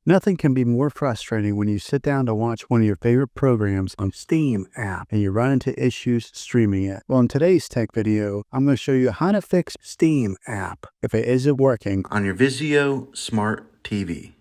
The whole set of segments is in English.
Nothing can be more frustrating when you sit down to watch one of your favorite programs on Steam app and you run into issues streaming it. Well, in today's tech video, I'm going to show you how to fix Steam app if it isn't working on your Vizio Smart TV.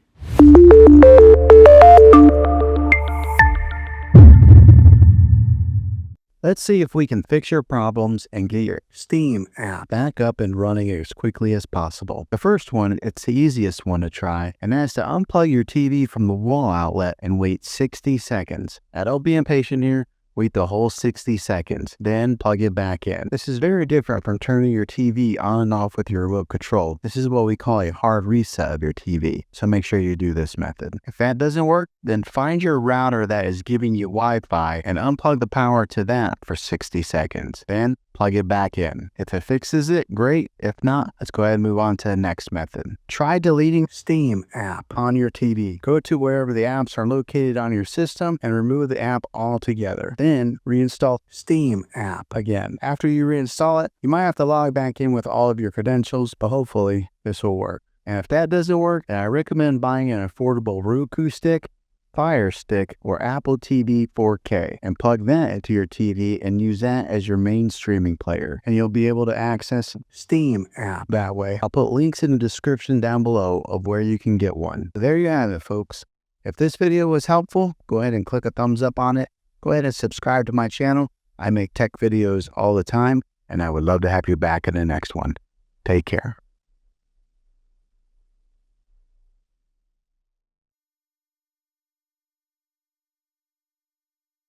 Let's see if we can fix your problems and get your Steam app back up and running as quickly as possible. The first one, it's the easiest one to try, and that's to unplug your TV from the wall outlet and wait 60 seconds. Now, don't be impatient here. Wait the whole 60 seconds, then plug it back in. This is very different from turning your TV on and off with your remote control. This is what we call a hard reset of your TV, so make sure you do this method. If that doesn't work, then find your router that is giving you Wi-Fi and unplug the power to that for 60 seconds. Then plug it back in. If it fixes it, great. If not, let's go ahead and move on to the next method. Try deleting Steam app on your TV. Go to wherever the apps are located on your system and remove the app altogether. Then reinstall Steam app again. After you reinstall it, you might have to log back in with all of your credentials, but hopefully this will work. And if that doesn't work, then I recommend buying an affordable Roku stick, Fire Stick, or Apple TV 4K and plug that into your TV and use that as your main streaming player, and you'll be able to access Steam app that way. I'll put links in the description down below of where you can get one. There you have it, folks. If this video was helpful, go ahead and click a thumbs up on it. Go ahead and subscribe to my channel. I make tech videos all the time, and I would love to have you back in the next one. Take care.